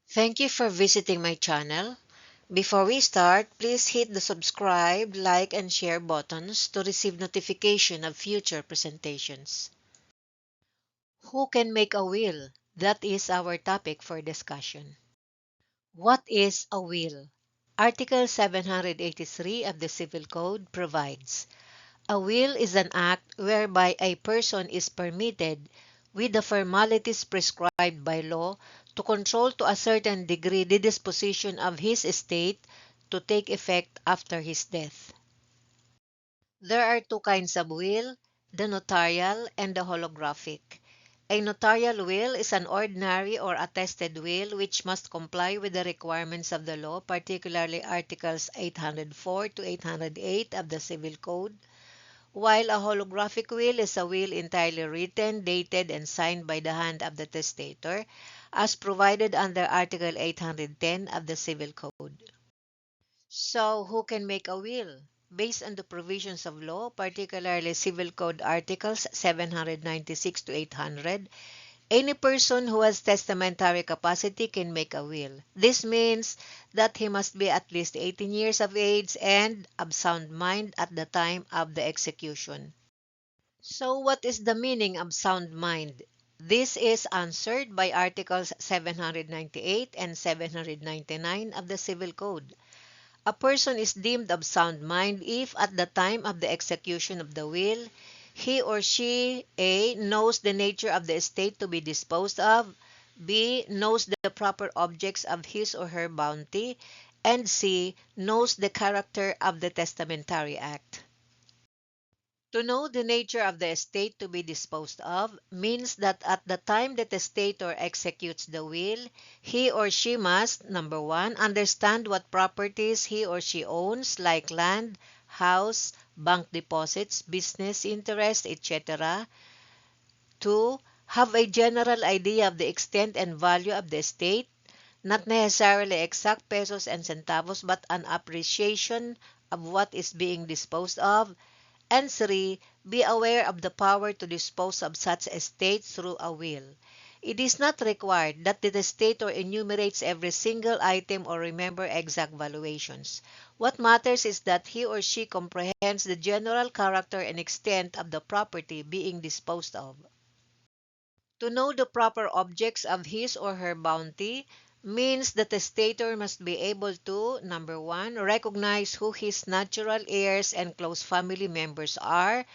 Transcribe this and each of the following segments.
Thank you for visiting my channel. Before we start, please hit the subscribe, like, and share buttons to receive notification of future presentations. Who can make a will? That is our topic for discussion. What is a will? Article 783 of the Civil Code provides, a will is an act whereby a person is permitted, with the formalities prescribed by law, to control to a certain degree the disposition of his estate to take effect after his death. There are two kinds of will, the notarial and the holographic. A notarial will is an ordinary or attested will which must comply with the requirements of the law, particularly Articles 804 to 808 of the Civil Code, while a holographic will is a will entirely written, dated, and signed by the hand of the testator, as provided under Article 810 of the Civil Code. So, who can make a will? Based on the provisions of law, particularly Civil Code Articles 796 to 800, any person who has testamentary capacity can make a will. This means that he must be at least 18 years of age and of sound mind at the time of the execution. So, what is the meaning of sound mind? This is answered by Articles 798 and 799 of the Civil Code. A person is deemed of sound mind if, at the time of the execution of the will, he or she A. knows the nature of the estate to be disposed of, B. knows the proper objects of his or her bounty, and C. knows the character of the testamentary act. To know the nature of the estate to be disposed of means that at the time the testator executes the will, he or she must, number one, understand what properties he or she owns, like land, house, bank deposits, business interests, etc. Two, have a general idea of the extent and value of the estate, not necessarily exact pesos and centavos, but an appreciation of what is being disposed of. And three, be aware of the power to dispose of such estate through a will. It is not required that the testator enumerates every single item or remember exact valuations. What matters is that he or she comprehends the general character and extent of the property being disposed of. To know the proper objects of his or her bounty means the testator must be able to, number one, recognize who his natural heirs and close family members are,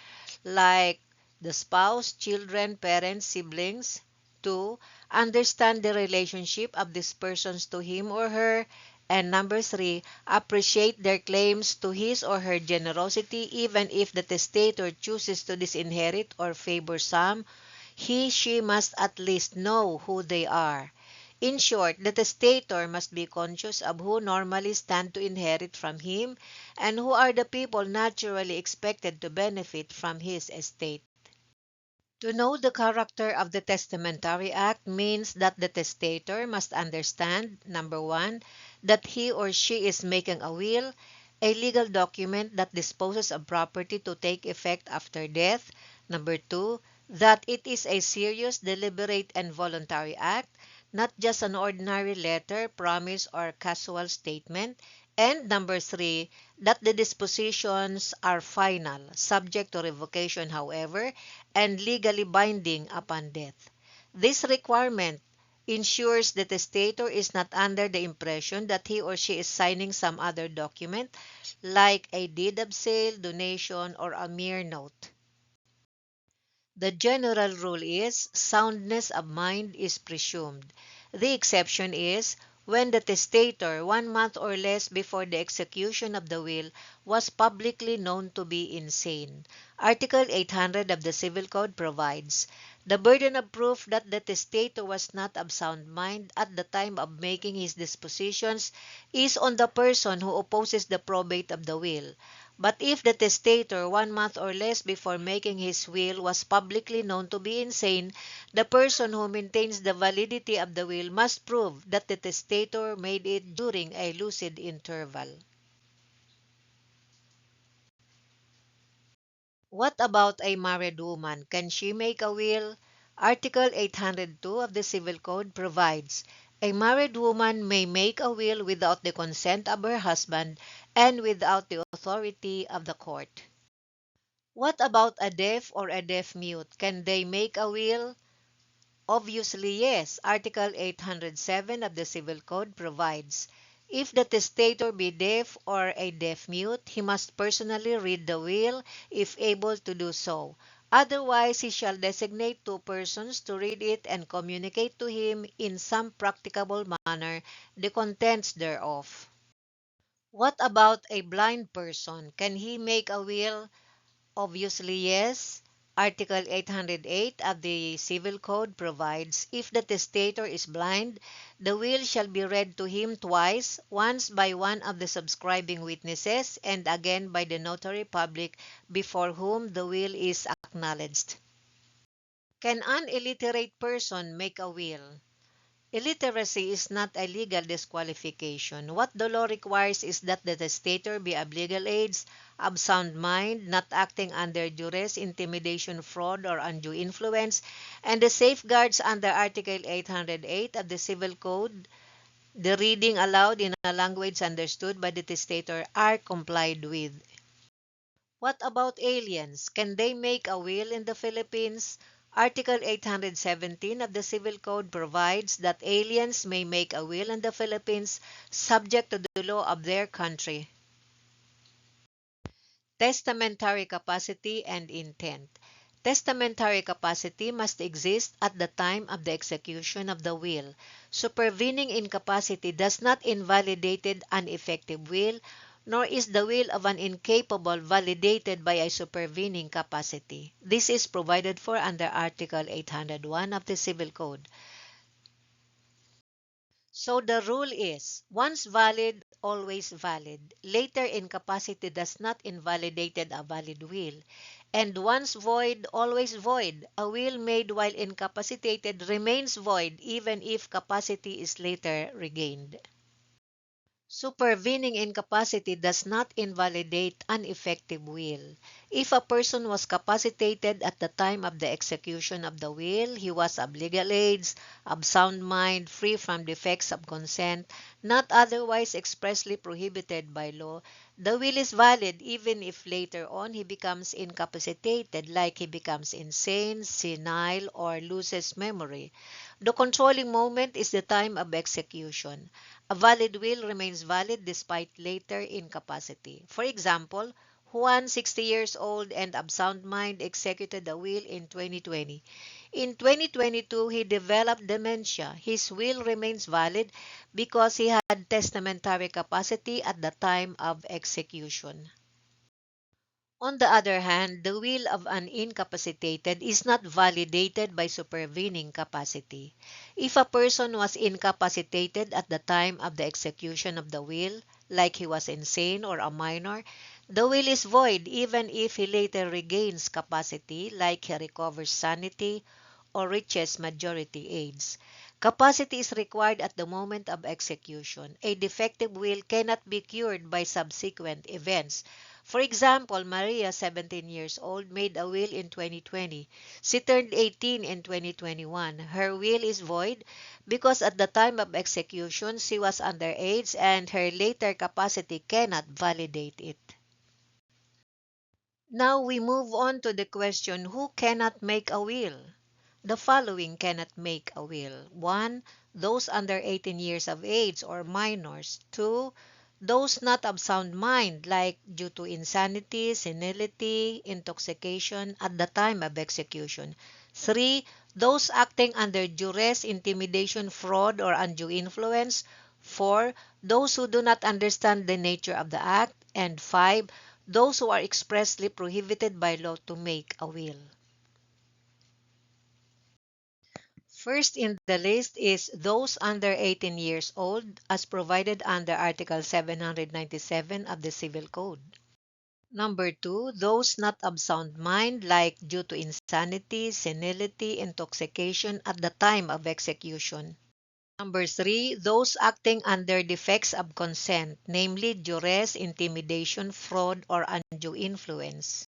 like the spouse, children, parents, siblings. Two, understand the relationship of these persons to him or her. And number three, appreciate their claims to his or her generosity even if the testator chooses to disinherit or favor some. She must at least know who they are. In short, the testator must be conscious of who normally stand to inherit from him and who are the people naturally expected to benefit from his estate. To know the character of the testamentary act means that the testator must understand, number one, that he or she is making a will, a legal document that disposes of property to take effect after death. Number two, that it is a serious, deliberate, and voluntary act, not just an ordinary letter, promise, or casual statement. And number three, that the dispositions are final, subject to revocation, however, and legally binding upon death. This requirement ensures that the testator is not under the impression that he or she is signing some other document like a deed of sale, donation, or a mere note. The general rule is soundness of mind is presumed. The exception is when the testator, 1 month or less before the execution of the will, was publicly known to be insane. Article 800 of the Civil Code provides, the burden of proof that the testator was not of sound mind at the time of making his dispositions is on the person who opposes the probate of the will. But if the testator, 1 month or less before making his will, was publicly known to be insane, the person who maintains the validity of the will must prove that the testator made it during a lucid interval. What about a married woman? Can she make a will? Article 802 of the Civil Code provides, A married woman may make a will without the consent of her husband and without the authority of the court. What about a deaf or a deaf mute? Can they make a will? Obviously, yes. Article 807 of the Civil Code provides, if the testator be deaf or a deaf mute, he must personally read the will if able to do so. Otherwise, he shall designate two persons to read it and communicate to him in some practicable manner the contents thereof. What about a blind person? Can he make a will? Obviously, yes. Article 808 of the Civil Code provides, if the testator is blind, the will shall be read to him twice, once by one of the subscribing witnesses and again by the notary public before whom the will is acknowledged. Can an illiterate person make a will? Illiteracy is not a legal disqualification. What the law requires is that the testator be of legal age, of sound mind, not acting under duress, intimidation, fraud, or undue influence, and the safeguards under Article 808 of the Civil Code, the reading aloud in a language understood by the testator, are complied with. What about aliens? Can they make a will in the Philippines? Article 817 of the Civil Code provides that aliens may make a will in the Philippines subject to the law of their country. Testamentary capacity and intent. Testamentary capacity must exist at the time of the execution of the will. Supervening incapacity does not invalidate an effective will, nor is the will of an incapable validated by a supervening capacity. This is provided for under Article 801 of the Civil Code. So the rule is, once valid, always valid. Later incapacity does not invalidate a valid will. And once void, always void. A will made while incapacitated remains void even if capacity is later regained. Supervening incapacity does not invalidate an effective will. If a person was capacitated at the time of the execution of the will, he was of legal age, of sound mind, free from defects of consent, not otherwise expressly prohibited by law, the will is valid even if later on he becomes incapacitated, like he becomes insane, senile, or loses memory. The controlling moment is the time of execution. A valid will remains valid despite later incapacity. For example, Juan, 60 years old and of sound mind, executed a will in 2020. In 2022, he developed dementia. His will remains valid because he had testamentary capacity at the time of execution. On the other hand, the will of an incapacitated is not validated by supervening capacity. If a person was incapacitated at the time of the execution of the will, like he was insane or a minor, the will is void even if he later regains capacity, like he recovers sanity or reaches majority age. Capacity is required at the moment of execution. A defective will cannot be cured by subsequent events. For example, Maria, 17 years old, made a will in 2020. She turned 18 in 2021. Her will is void because at the time of execution, she was underage and her later capacity cannot validate it. Now we move on to the question, who cannot make a will? The following cannot make a will. 1. Those under 18 years of age or minors. 2. Those not of sound mind, like due to insanity, senility, intoxication at the time of execution. 3. Those acting under duress, intimidation, fraud, or undue influence. 4. Those who do not understand the nature of the act. And 5. Those who are expressly prohibited by law to make a will. First in the list is those under 18 years old as provided under Article 797 of the Civil Code. Number 2, those not of sound mind like due to insanity, senility, intoxication at the time of execution. Number 3, those acting under defects of consent, namely duress, intimidation, fraud, or undue influence.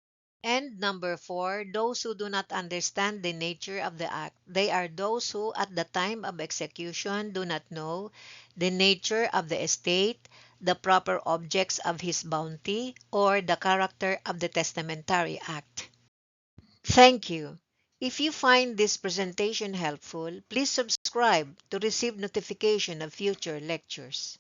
And number four, those who do not understand the nature of the act. They are those who, at the time of execution, do not know the nature of the estate, the proper objects of his bounty, or the character of the testamentary act. Thank you. If you find this presentation helpful, please subscribe to receive notification of future lectures.